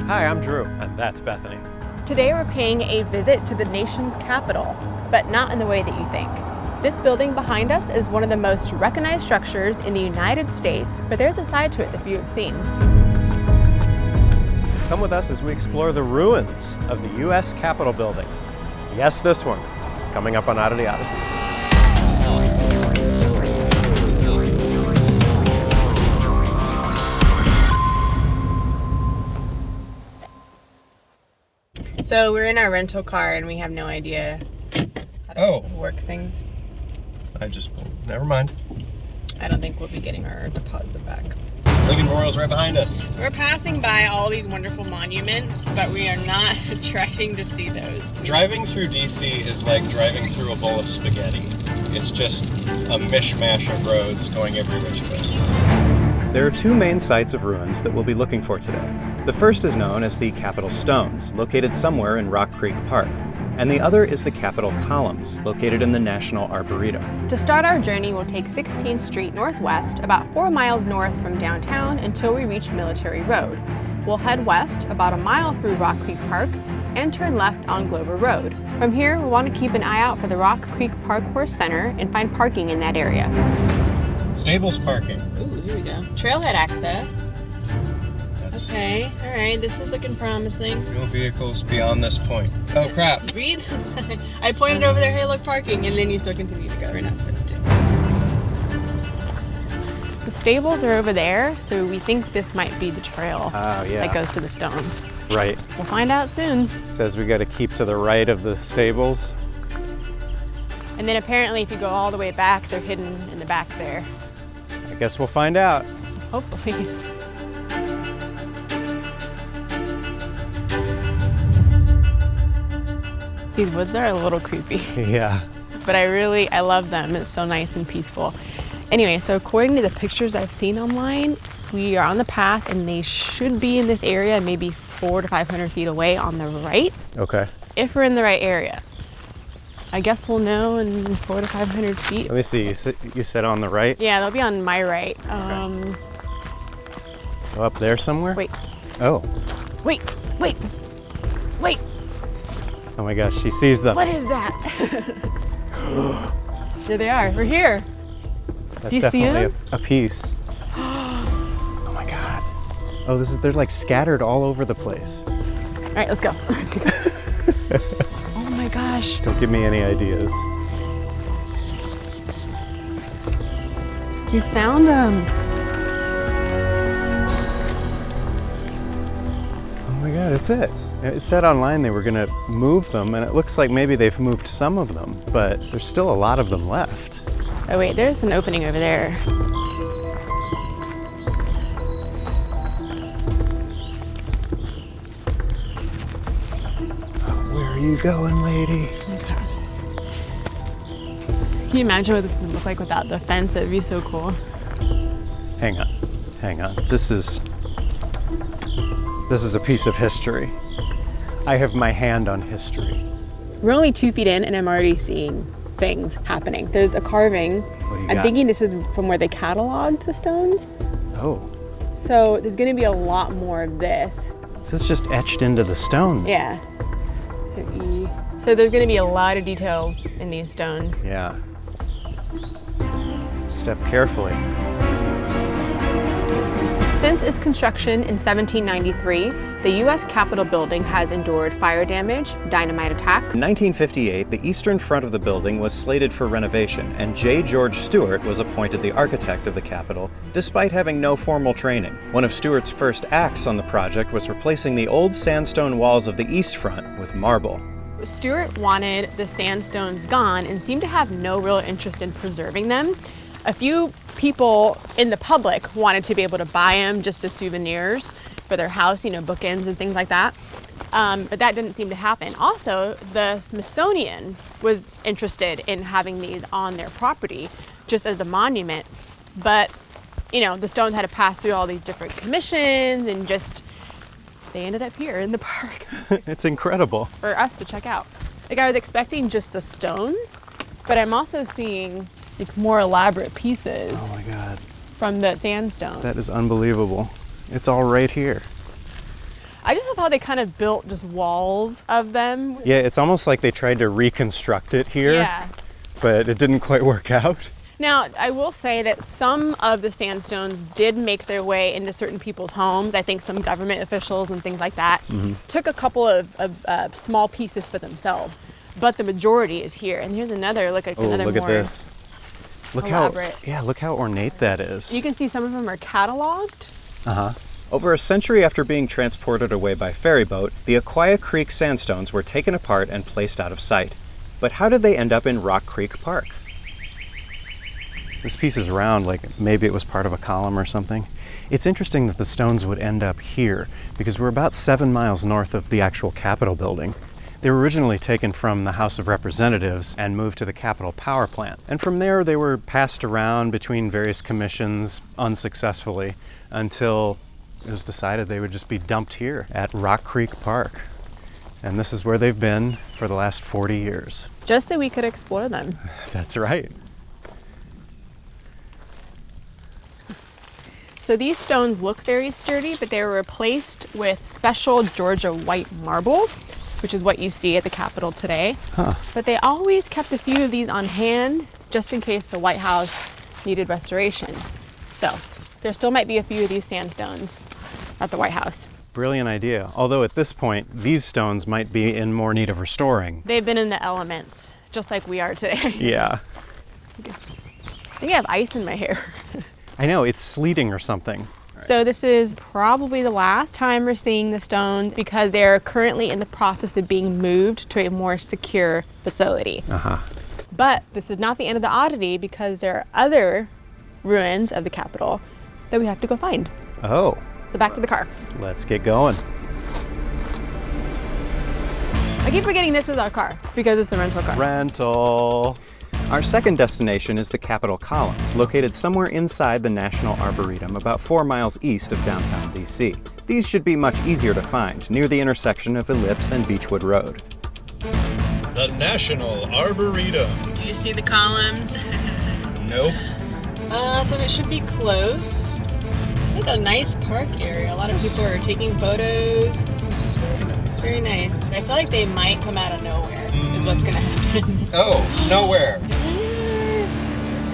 Hi, I'm Drew, and that's Bethany. Today we're paying a visit to the nation's capital, but not in the way that you think. This building behind us is one of the most recognized structures in the United States, but there's a side to it that few have seen. Come with us as we explore the ruins of the U.S. Capitol building. Yes, this one, coming up on Oddity Odysseys. So we're in our rental car and we have no idea how to work things. Never mind. I don't think we'll be getting our deposit back. Lincoln Memorial's right behind us. We're passing by all these wonderful monuments, but we are not trying to see those. Driving through DC is like driving through a bowl of spaghetti. It's just a mishmash of roads going every which ways. There are two main sites of ruins that we'll be looking for today. The first is known as the Capitol Stones, located somewhere in Rock Creek Park. And the other is the Capitol Columns, located in the National Arboretum. To start our journey, we'll take 16th Street Northwest, about 4 miles north from downtown until we reach Military Road. We'll head west about a mile through Rock Creek Park and turn left on Glover Road. From here, we'll want to keep an eye out for the Rock Creek Park Horse Center and find parking in that area. Stables parking. Ooh, here we go. Trailhead access. Okay, all right, this is looking promising. No vehicles beyond this point. Oh crap. Read the sign. I pointed over there, hey look, parking, and then you still continue to go. We're not supposed to. The stables are over there, so we think this might be the trail that goes to the stones. Right. We'll find out soon. Says we got to keep to the right of the stables. And then apparently if you go all the way back, they're hidden in the back there. I guess we'll find out. Hopefully. These woods are a little creepy. Yeah. But I love them. It's so nice and peaceful. Anyway, so according to the pictures I've seen online, we are on the path and they should be in this area, maybe 400 to 500 feet away on the right. Okay. If we're in the right area. I guess we'll know in 400 to 500 feet. Let me see, you said on the right? Yeah, they'll be on my right. Okay. So up there somewhere? Wait. Oh. Wait. Oh my gosh, she sees them. What is that? Here they are. We're here. That's Do you definitely see a piece. Oh my god. Oh, they're like scattered all over the place. All right, let's go. Oh my gosh. Don't give me any ideas. You found them. Oh my god, it's it. It said online they were gonna move them, and it looks like maybe they've moved some of them, but there's still a lot of them left. Oh wait, there's an opening over there. Oh, where are you going, lady? Okay. Can you imagine what this would look like without the fence? It'd be so cool. Hang on. This is a piece of history. I have my hand on history. We're only 2 feet in and I'm already seeing things happening. There's a carving. I'm thinking this is from where they cataloged the stones. Oh. So there's gonna be a lot more of this. So it's just etched into the stone. Yeah. So E. So there's gonna be a lot of details in these stones. Yeah. Step carefully. Since its construction in 1793, the U.S. Capitol building has endured fire damage, dynamite attacks. In 1958, the eastern front of the building was slated for renovation, and J. George Stewart was appointed the architect of the Capitol, despite having no formal training. One of Stewart's first acts on the project was replacing the old sandstone walls of the east front with marble. Stewart wanted the sandstones gone and seemed to have no real interest in preserving them. A few people in the public wanted to be able to buy them just as souvenirs for their house, bookends and things like that. But that didn't seem to happen. Also, the Smithsonian was interested in having these on their property just as a monument. But, the stones had to pass through all these different commissions and they ended up here in the park. It's incredible. For us to check out. I was expecting just the stones, but I'm also seeing more elaborate pieces. Oh my God. From the sandstone. That is unbelievable. It's all right here. I just love how they kind of built just walls of them. Yeah, it's almost like they tried to reconstruct it here, Yeah. but it didn't quite work out. Now, I will say that some of the sandstones did make their way into certain people's homes. I think some government officials and things like that took a couple of small pieces for themselves, but the majority is here. And here's another, look at another look more at this. Look elaborate. look how ornate that is. You can see some of them are cataloged. Over a century after being transported away by ferry boat, the Aquia Creek sandstones were taken apart and placed out of sight. But how did they end up in Rock Creek Park? This piece is round, like maybe it was part of a column or something. It's interesting that the stones would end up here because we're about 7 miles north of the actual Capitol building. They were originally taken from the House of Representatives and moved to the Capitol Power Plant. And from there they were passed around between various commissions unsuccessfully until it was decided they would just be dumped here at Rock Creek Park. And this is where they've been for the last 40 years. Just so we could explore them. That's right. So these stones look very sturdy, but they were replaced with special Georgia white marble, which is what you see at the Capitol today. But they always kept a few of these on hand, just in case the White House needed restoration. So there still might be a few of these sandstones at the White House. Brilliant idea. Although at this point, these stones might be in more need of restoring. They've been in the elements, just like we are today. Yeah. I think I have ice in my hair. I know, it's sleeting or something. So this is probably the last time we're seeing the stones because they're currently in the process of being moved to a more secure facility. But this is not the end of the oddity because there are other ruins of the Capitol that we have to go find. Oh. So back to the car. Let's get going. I keep forgetting this is our car because it's the rental car. Rental. Our second destination is the Capitol Columns, located somewhere inside the National Arboretum, about 4 miles east of downtown DC. These should be much easier to find, near the intersection of Ellipse and Beechwood Road. The National Arboretum. Do you see the columns? Nope. So it should be close. It's like a nice park area. A lot of people are taking photos. This is very nice. Very nice. I feel like they might come out of nowhere. Is what's gonna happen. Oh, nowhere.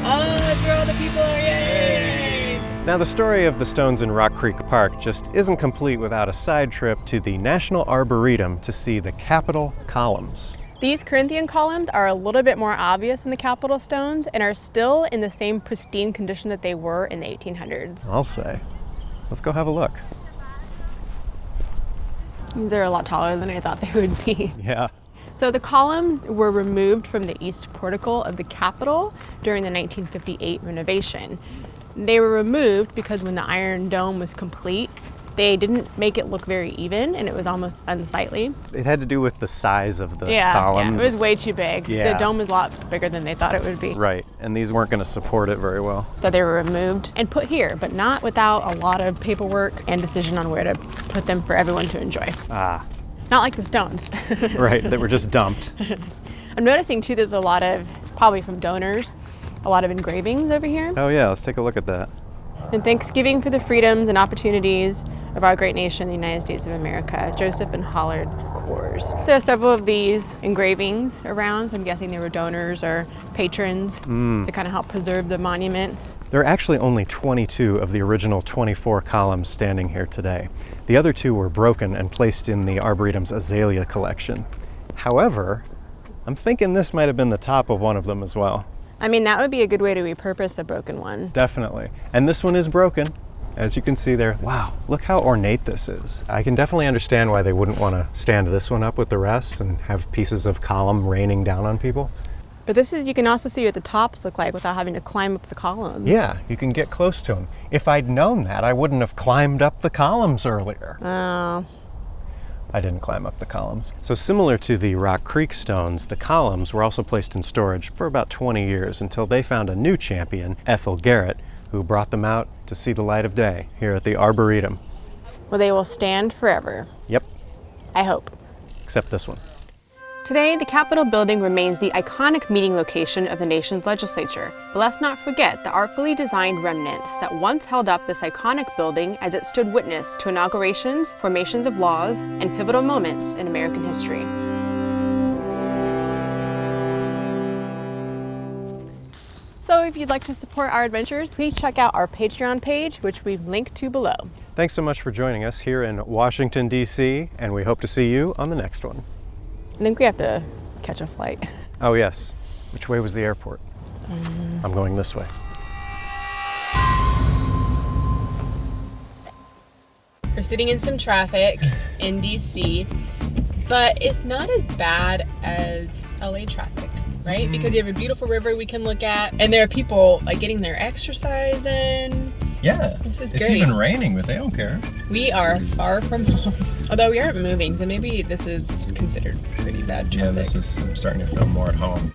Oh, that's where all the people are. Yay! Now, the story of the stones in Rock Creek Park just isn't complete without a side trip to the National Arboretum to see the Capitol Columns. These Corinthian columns are a little bit more obvious than the Capitol stones and are still in the same pristine condition that they were in the 1800s. I'll say. Let's go have a look. They're a lot taller than I thought they would be. Yeah. So the columns were removed from the east portico of the Capitol during the 1958 renovation. They were removed because when the Iron Dome was complete, they didn't make it look very even and it was almost unsightly. It had to do with the size of the columns. Yeah, it was way too big. Yeah. The dome was a lot bigger than they thought it would be. Right, and these weren't going to support it very well. So they were removed and put here, but not without a lot of paperwork and decision on where to put them for everyone to enjoy. Ah. Not like the stones. Right, that were just dumped. I'm noticing too there's a lot of, probably from donors, a lot of engravings over here. Oh yeah, let's take a look at that. In thanksgiving for the freedoms and opportunities of our great nation, the United States of America, Joseph and Hollard Coors. There are several of these engravings around, so I'm guessing they were donors or patrons to kind of help preserve the monument. There are actually only 22 of the original 24 columns standing here today. The other 2 were broken and placed in the Arboretum's azalea collection. However, I'm thinking this might have been the top of one of them as well. I mean, that would be a good way to repurpose a broken one. Definitely. And this one is broken, as you can see there. Wow, look how ornate this is. I can definitely understand why they wouldn't want to stand this one up with the rest and have pieces of column raining down on people. But this is, you can also see what the tops look like without having to climb up the columns. Yeah, you can get close to them. If I'd known that, I wouldn't have climbed up the columns earlier. Oh. I didn't climb up the columns. So similar to the Rock Creek stones, the columns were also placed in storage for about 20 years until they found a new champion, Ethel Garrett, who brought them out to see the light of day here at the Arboretum. Well, they will stand forever. Yep, I hope. except this one. Today, the Capitol building remains the iconic meeting location of the nation's legislature. But let's not forget the artfully designed remnants that once held up this iconic building as it stood witness to inaugurations, formations of laws, and pivotal moments in American history. So if you'd like to support our adventures, please check out our Patreon page, which we've linked to below. Thanks so much for joining us here in Washington, D.C., and we hope to see you on the next one. I think we have to catch a flight. Oh, yes. Which way was the airport? I'm going this way. We're sitting in some traffic in DC, but it's not as bad as LA traffic, right? Because you have a beautiful river we can look at, and there are people like getting their exercise in. Yeah, This is it's great. even raining, but they don't care. We are far from home. Although we aren't moving, so maybe this is considered pretty bad traffic. Yeah, I'm starting to feel more at home.